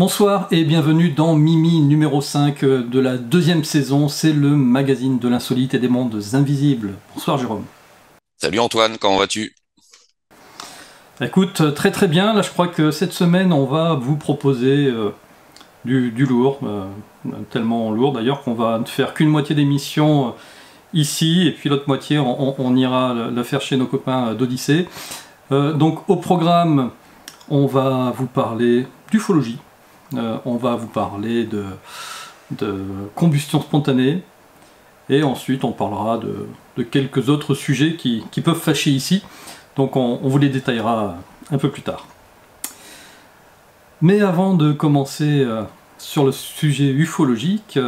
Bonsoir et bienvenue dans Mimi numéro 5 de la deuxième saison, c'est le magazine de l'insolite et des mondes invisibles. Bonsoir Jérôme. Salut Antoine, comment vas-tu? Écoute, très bien, là je crois que cette semaine on va vous proposer du lourd, tellement lourd d'ailleurs qu'on va ne faire qu'une moitié d'émission ici et puis l'autre moitié on ira la faire chez nos copains d'Odyssée. Donc au programme on va vous parler d'ufologie. On va vous parler de combustion spontanée et ensuite on parlera de quelques autres sujets qui peuvent fâcher ici, donc on vous les détaillera un peu plus tard. Mais avant de commencer sur le sujet ufologique,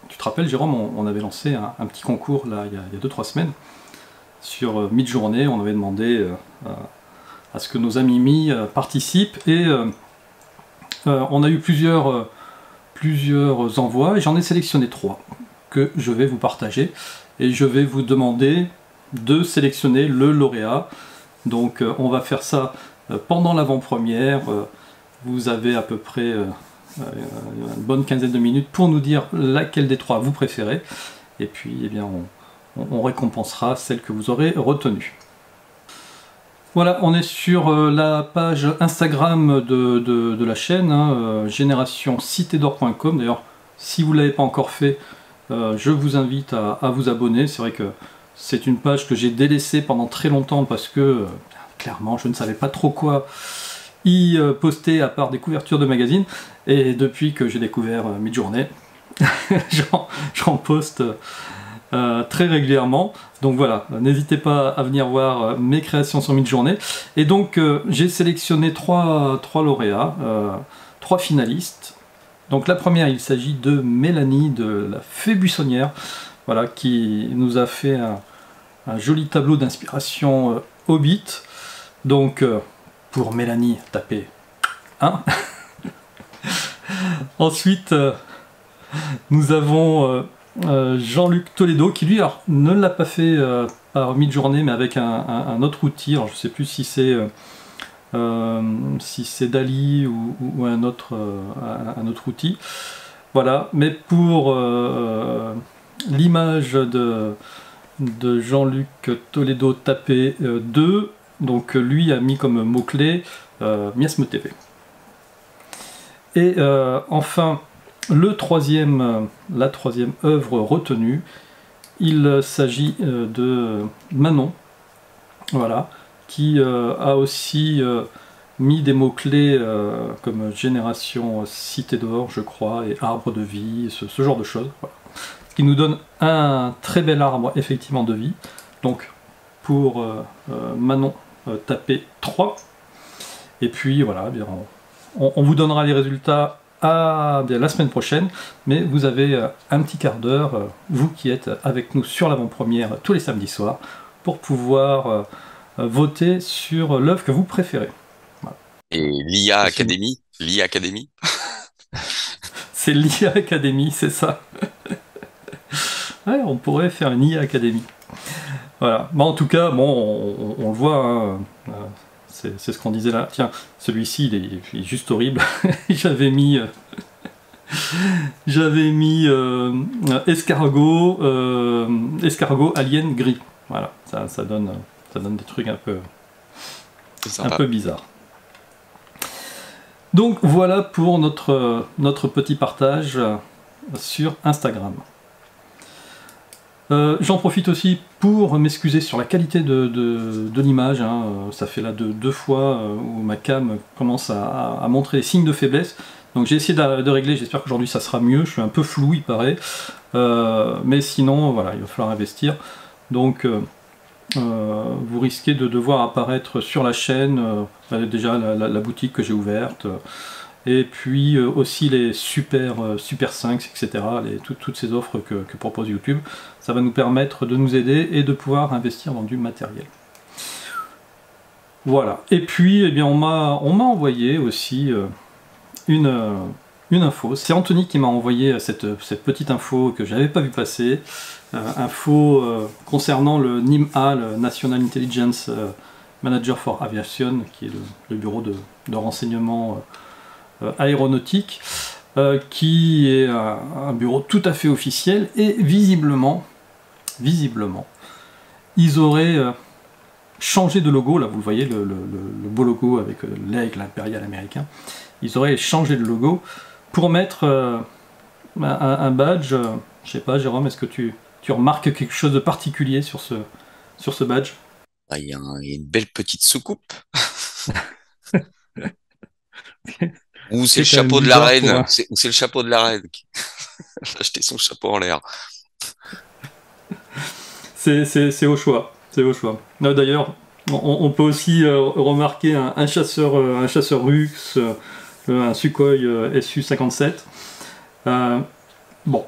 tu te rappelles Jérôme, on avait lancé un petit concours là, il y a 2-3 semaines sur Midjourney. On avait demandé à ce que nos amis Mi participent et on a eu plusieurs envois et j'en ai sélectionné 3 que je vais vous partager et je vais vous demander de sélectionner le lauréat. Donc on va faire ça pendant l'avant-première. Vous avez à peu près une bonne quinzaine de minutes pour nous dire laquelle des 3 vous préférez et puis eh bien, on récompensera celle que vous aurez retenue. Voilà, on est sur la page Instagram de la chaîne, hein, générationcitédor.com. D'ailleurs, si vous ne l'avez pas encore fait, je vous invite à vous abonner. C'est vrai que c'est une page que j'ai délaissée pendant très longtemps parce que, clairement, je ne savais pas trop quoi y poster à part des couvertures de magazines. Et depuis que j'ai découvert Midjourney, j'en poste très régulièrement. Donc voilà, n'hésitez pas à venir voir mes créations sur Midjourney. Et donc j'ai sélectionné 3 lauréats, 3 finalistes. Donc la première, il s'agit de Mélanie de la Fée Buissonnière, voilà, qui nous a fait un joli tableau d'inspiration Hobbit. Donc pour Mélanie, tapez 1. Ensuite, nous avons Jean-Luc Toledo qui lui alors, ne l'a pas fait par Midjourney mais avec un autre outil. Alors je ne sais plus si c'est Dali ou un autre outil. Voilà, mais pour l'image de Jean-Luc Toledo tapé 2, donc lui a mis comme mot-clé Miasme TV. Et enfin, la troisième œuvre retenue, il s'agit de Manon, voilà, qui a aussi mis des mots-clés comme Génération Cité d'Or, je crois, et Arbre de vie, ce genre de choses. Voilà. Ce qui nous donne un très bel arbre, effectivement, de vie. Donc, pour Manon, tapez 3. Et puis, voilà, bien, on vous donnera les résultats bien, la semaine prochaine, mais vous avez un petit quart d'heure, vous qui êtes avec nous sur l'avant-première tous les samedis soirs, pour pouvoir voter sur l'œuvre que vous préférez. Voilà. Et l'IA Academy? L'IA Academy? C'est l'IA Academy, c'est ça. Ouais, on pourrait faire une IA Academy. Voilà. Bon, en tout cas, bon, on le voit, hein, c'est ce qu'on disait là. Tiens, celui-ci, il est juste horrible. J'avais mis escargot alien gris. Voilà, ça donne des trucs un peu bizarres. Donc voilà pour notre petit partage sur Instagram. J'en profite aussi pour m'excuser sur la qualité de l'image, hein. Ça fait là deux fois où ma cam commence à montrer des signes de faiblesse. Donc j'ai essayé de régler, j'espère qu'aujourd'hui ça sera mieux. Je suis un peu flou, il paraît. Mais sinon, voilà, il va falloir investir. Donc vous risquez de devoir apparaître sur la chaîne, déjà la boutique que j'ai ouverte. Et puis aussi les Super 5, etc., toutes ces offres que propose YouTube, ça va nous permettre de nous aider et de pouvoir investir dans du matériel. Voilà, et puis eh bien, on m'a envoyé aussi une info. C'est Anthony qui m'a envoyé cette petite info que je n'avais pas vu passer, info concernant le NIMA, le National Intelligence Manager for Aviation, qui est le bureau de renseignement aéronautique, qui est un bureau tout à fait officiel, et visiblement, ils auraient changé de logo. Là vous le voyez, le beau logo avec l'aigle impérial américain. Ils auraient changé de logo pour mettre un badge. Je sais pas, Jérôme, est-ce que tu remarques quelque chose de particulier sur ce badge? Ah, il y a une belle petite soucoupe. Ou c'est le C'est quand même chapeau de la bizarre pour reine. un... Ou c'est le chapeau de la reine qui a jeté son chapeau en l'air. C'est au choix. C'est au choix. D'ailleurs, on peut aussi remarquer un chasseur russe, un Sukhoi Su-57. Bon,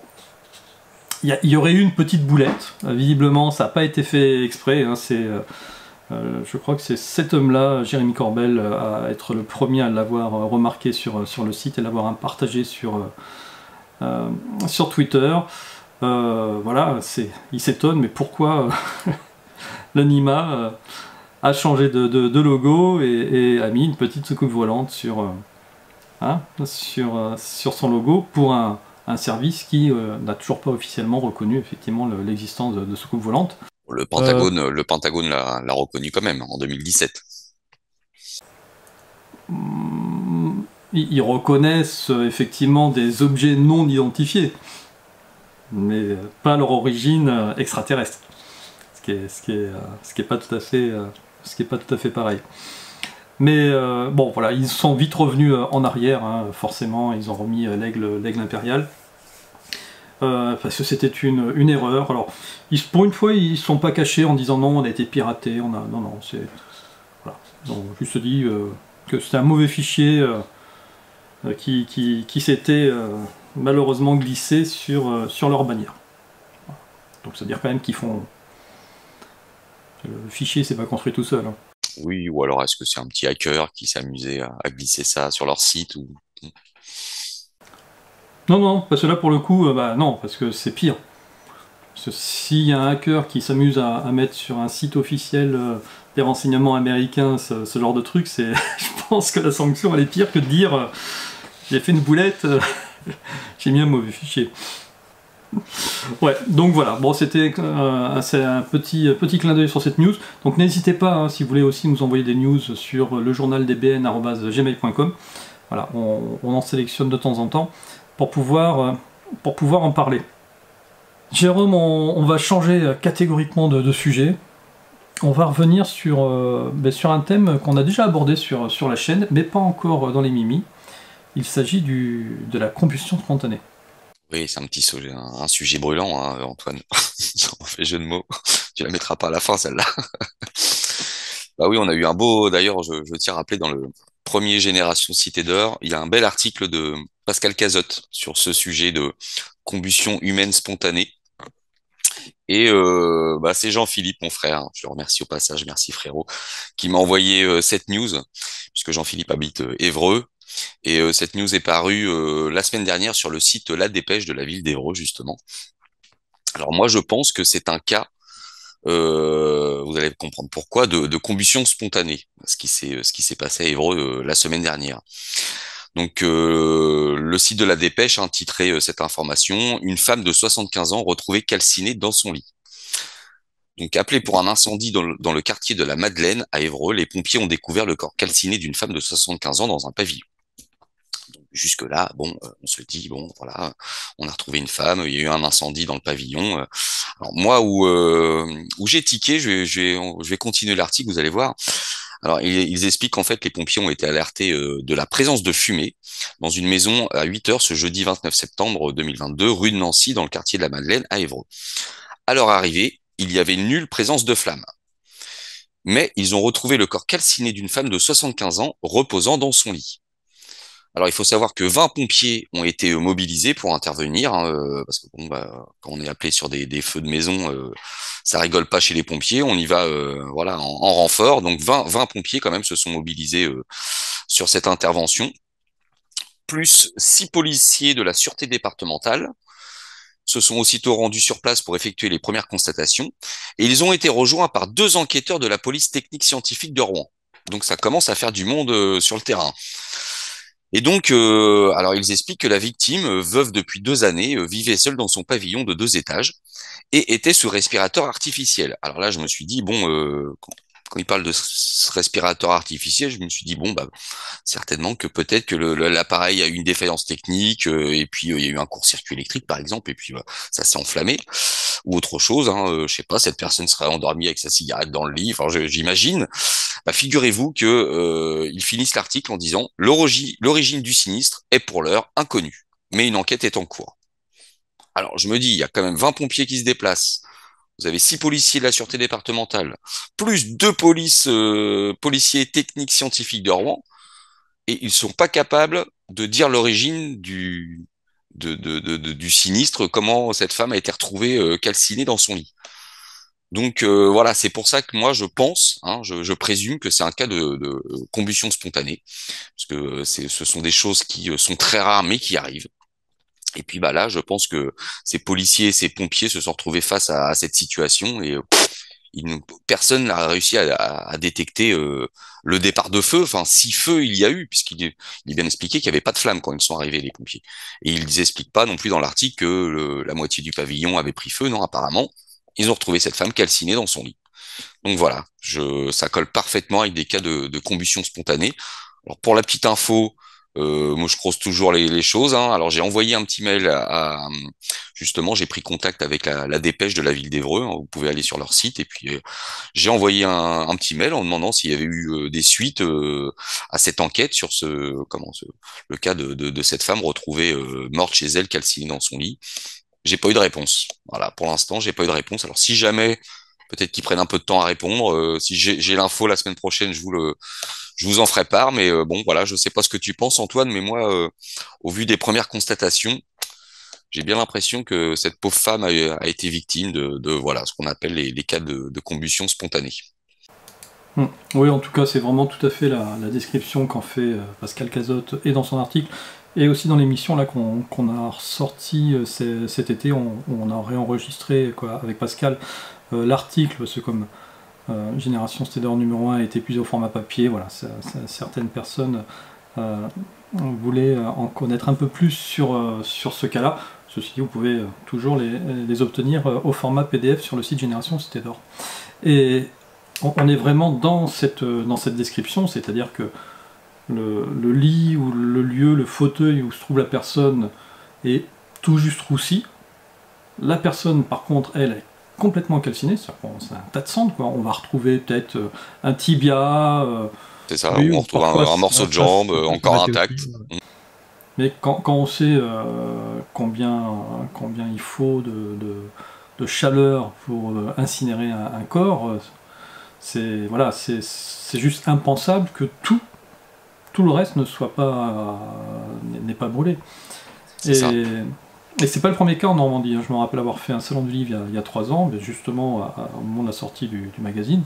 il y aurait eu une petite boulette. Visiblement, ça n'a pas été fait exprès. Hein, je crois que c'est cet homme-là, Jérémy Corbel, à être le premier à l'avoir remarqué sur le site et l'avoir partagé sur Twitter. Voilà, il s'étonne, mais pourquoi l'Anima a changé de logo et a mis une petite soucoupe volante sur son logo pour un service qui n'a toujours pas officiellement reconnu effectivement l'existence de soucoupe volante. Le Pentagone l'a reconnu quand même en 2017. Ils reconnaissent effectivement des objets non identifiés, mais pas leur origine extraterrestre, ce qui est pas tout à fait pareil. Mais bon, voilà, ils sont vite revenus en arrière, hein, forcément, ils ont remis l'aigle impérial. Parce que c'était une erreur. Alors, pour une fois, ils ne sont pas cachés en disant non, on a été piraté, non, c'est... Voilà. Ils ont juste dit que c'était un mauvais fichier qui s'était malheureusement glissé sur leur bannière. Voilà. Donc, ça veut dire quand même qu'ils font... Le fichier, c'est pas construit tout seul. Hein. Oui, ou alors est-ce que c'est un petit hacker qui s'amusait à glisser ça sur leur site ou... Non, parce que là, pour le coup, non, parce que c'est pire. Parce que s'il y a un hacker qui s'amuse à mettre sur un site officiel des renseignements américains ce genre de truc, je pense que la sanction, elle est pire que de dire j'ai fait une boulette, j'ai mis un mauvais fichier. Ouais, donc voilà, bon, c'était un petit clin d'œil sur cette news. Donc n'hésitez pas, hein, si vous voulez aussi nous envoyer des news sur lejournaldbn@gmail.com. Voilà, on en sélectionne de temps en temps pour pouvoir en parler. Jérôme, on va changer catégoriquement de sujet. On va revenir sur un thème qu'on a déjà abordé sur la chaîne, mais pas encore dans les mimis. Il s'agit de la combustion spontanée. Oui, c'est un petit sujet, un sujet brûlant, hein, Antoine. Sans mauvais jeu de mots. Tu la mettras pas à la fin, celle-là. Bah oui, on a eu un beau, d'ailleurs, je tiens à rappeler dans le premier Génération Cité d'Or, il y a un bel article de Pascal Cazotte sur ce sujet de combustion humaine spontanée. Et c'est Jean-Philippe, mon frère, hein, je le remercie au passage, merci frérot, qui m'a envoyé cette news, puisque Jean-Philippe habite Évreux. Et cette news est parue la semaine dernière sur le site La Dépêche de la ville d'Évreux, justement. Alors moi, je pense que c'est un cas, vous allez comprendre pourquoi, de combustion spontanée, ce qui s'est passé à Évreux la semaine dernière. Donc le site de La Dépêche a titré cette information: une femme de 75 ans retrouvée calcinée dans son lit. Donc, appelé pour un incendie dans le quartier de la Madeleine à Évreux, les pompiers ont découvert le corps calciné d'une femme de 75 ans dans un pavillon. Jusque-là, bon, on se dit, bon, voilà, on a retrouvé une femme, il y a eu un incendie dans le pavillon. Alors moi, où j'ai tiqué, je vais continuer l'article, vous allez voir. Alors, ils expliquent qu'en fait, les pompiers ont été alertés de la présence de fumée dans une maison à 8 heures ce jeudi 29 septembre 2022, rue de Nancy, dans le quartier de la Madeleine, à Évreux. À leur arrivée, il y avait nulle présence de flammes. Mais ils ont retrouvé le corps calciné d'une femme de 75 ans reposant dans son lit. Alors, il faut savoir que 20 pompiers ont été mobilisés pour intervenir, hein, parce que bon, quand on est appelé sur des feux de maison, ça rigole pas chez les pompiers. On y va, voilà, en renfort. Donc, 20 pompiers quand même se sont mobilisés sur cette intervention, plus 6 policiers de la sûreté départementale se sont aussitôt rendus sur place pour effectuer les premières constatations, et ils ont été rejoints par 2 enquêteurs de la police technique scientifique de Rouen. Donc, ça commence à faire du monde sur le terrain. Et donc, alors ils expliquent que la victime, veuve depuis 2 années, vivait seule dans son pavillon de 2 étages et était sous respirateur artificiel. Alors là, je me suis dit, bon, quand il parle de ce respirateur artificiel, je me suis dit, bon, bah, certainement que peut-être que l'appareil a eu une défaillance technique, et puis il y a eu un court-circuit électrique, par exemple, et puis ça s'est enflammé, ou autre chose, hein, je sais pas, cette personne serait endormie avec sa cigarette dans le lit, enfin, j'imagine. Bah, figurez-vous que ils finissent l'article en disant l'origine du sinistre est pour l'heure inconnue, mais une enquête est en cours. Alors je me dis, il y a quand même 20 pompiers qui se déplacent. Vous avez 6 policiers de la sûreté départementale, plus 2 policiers techniques scientifiques de Rouen, et ils sont pas capables de dire l'origine du sinistre, comment cette femme a été retrouvée calcinée dans son lit. Donc voilà, c'est pour ça que moi je pense, hein, je présume que c'est un cas de combustion spontanée, parce que ce sont des choses qui sont très rares mais qui arrivent. Et puis bah là, je pense que ces policiers, ces pompiers se sont retrouvés face à cette situation et personne n'a réussi à détecter le départ de feu. Enfin, si feu il y a eu, il est bien expliqué qu'il n'y avait pas de flamme quand ils sont arrivés, les pompiers. Et ils n'expliquent pas non plus dans l'article que la moitié du pavillon avait pris feu. Non, apparemment, ils ont retrouvé cette femme calcinée dans son lit. Donc voilà, ça colle parfaitement avec des cas de combustion spontanée. Alors pour la petite info, moi je croise toujours les choses, hein. Alors j'ai envoyé un petit mail justement, j'ai pris contact avec la dépêche de la ville d'Évreux, hein. Vous pouvez aller sur leur site et puis j'ai envoyé un petit mail en demandant s'il y avait eu des suites à cette enquête sur le cas de cette femme retrouvée morte chez elle, calcinée dans son lit. J'ai pas eu de réponse. Voilà, pour l'instant, j'ai pas eu de réponse. Alors si jamais, peut-être qu'ils prennent un peu de temps à répondre. Si j'ai l'info la semaine prochaine, je vous en ferai part. Mais bon, voilà, je sais pas ce que tu penses, Antoine, mais moi, au vu des premières constatations, j'ai bien l'impression que cette pauvre femme a été victime voilà, ce qu'on appelle les cas de combustion spontanée. Oui, en tout cas, c'est vraiment tout à fait la description qu'en fait Pascal Cazotte et dans son article, et aussi dans l'émission là qu'on a ressorti cet été, on a réenregistré quoi, avec Pascal l'article, parce que comme Génération Steder numéro 1 a été épuisé au format papier, voilà, certaines personnes voulaient en connaître un peu plus sur ce cas-là. Ceci dit, vous pouvez toujours les obtenir au format PDF sur le site Génération Steder. Et on est vraiment dans cette description, c'est-à-dire que le lit ou le lieu, le fauteuil où se trouve la personne est tout juste roussi. La personne, par contre, elle est complètement calcinée, c'est un tas de cendres, quoi. On va retrouver peut-être un tibia, C'est ça, oui, où on ou retrouve parfois un morceau de ça jambe peut encore arrêter intact. aussi. Mais quand on sait combien il faut de chaleur pour incinérer un corps, c'est voilà, c'est juste impensable que tout le reste ne soit pas n'est pas brûlé. C'est ça. Et c'est pas le premier cas en Normandie, hein. Je me rappelle avoir fait un salon du livre il y a 3 ans, mais justement au moment de la sortie du magazine,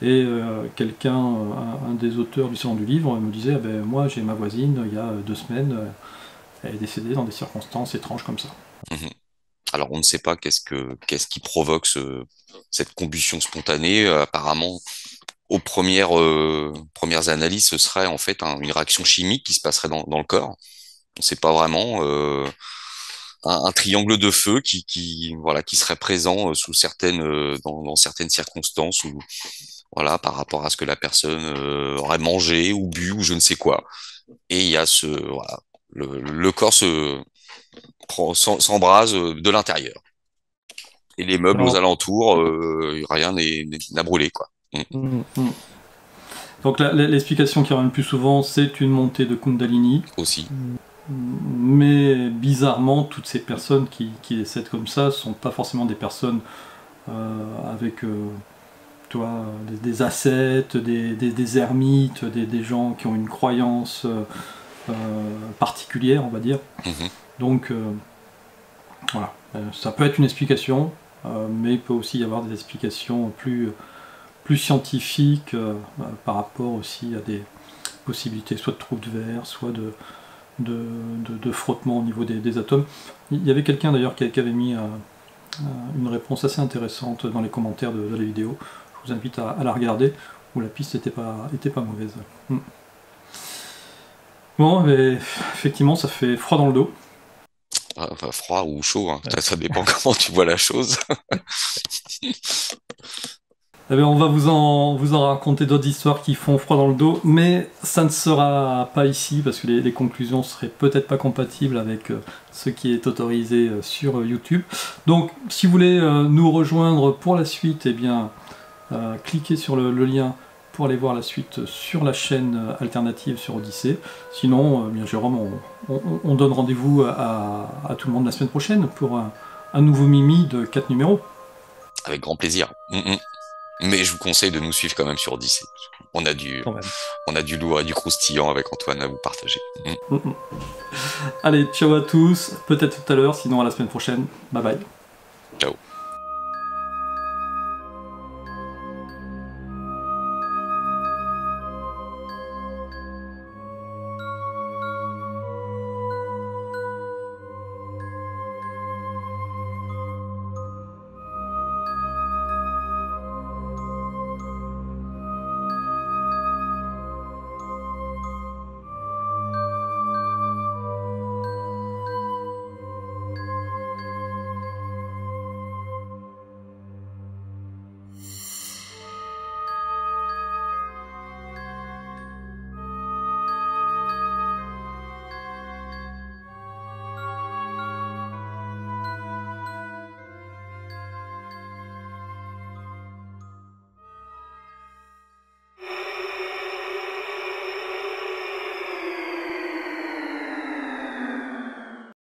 et quelqu'un, un des auteurs du salon du livre, me disait ah ben, moi j'ai ma voisine, il y a 2 semaines, elle est décédée dans des circonstances étranges comme ça. Mhm. Alors on ne sait pas qu'est-ce qui provoque cette combustion spontanée. Apparemment, aux premières analyses, ce serait en fait une réaction chimique qui se passerait dans le corps. On ne sait pas vraiment. Un triangle de feu voilà, qui serait présent dans certaines circonstances ou voilà, par rapport à ce que la personne aurait mangé ou bu ou je ne sais quoi. Et il y a voilà, le corps s'embrase de l'intérieur. Et les meubles aux Alors, alentours, rien n'a brûlé, quoi. mm, mm. Donc l'explication qui revient le plus souvent, c'est une montée de Kundalini. Aussi. Mais bizarrement, toutes ces personnes qui décèdent comme ça sont pas forcément des personnes avec toi, des ascètes, des ermites, des gens qui ont une croyance particulière, on va dire. Mhm. Donc voilà, ça peut être une explication, mais il peut aussi y avoir des explications plus scientifiques par rapport aussi à des possibilités soit de trous de verre, soit de frottement au niveau des atomes. Il y avait quelqu'un d'ailleurs qui avait mis une réponse assez intéressante dans les commentaires de la vidéo. Je vous invite à la regarder, où la piste n'était pas mauvaise. Bon, mais effectivement, ça fait froid dans le dos. Enfin, froid ou chaud, hein. Ouais. Ça dépend comment tu vois la chose. Eh bien, on va vous en raconter d'autres histoires qui font froid dans le dos, mais ça ne sera pas ici parce que les conclusions seraient peut-être pas compatibles avec ce qui est autorisé sur YouTube. Donc, si vous voulez nous rejoindre pour la suite, eh bien, cliquez sur le lien pour aller voir la suite sur la chaîne alternative sur Odyssée. Sinon, bien Jérôme, on donne rendez-vous à tout le monde la semaine prochaine pour un nouveau Mimi de 4 numéros. Avec grand plaisir. Mais je vous conseille de nous suivre quand même sur Odyssée. Quand même. On a du lourd et du croustillant avec Antoine à vous partager. Mm, mm. Allez, ciao à tous, peut-être tout à l'heure, sinon à la semaine prochaine. Bye bye. Ciao.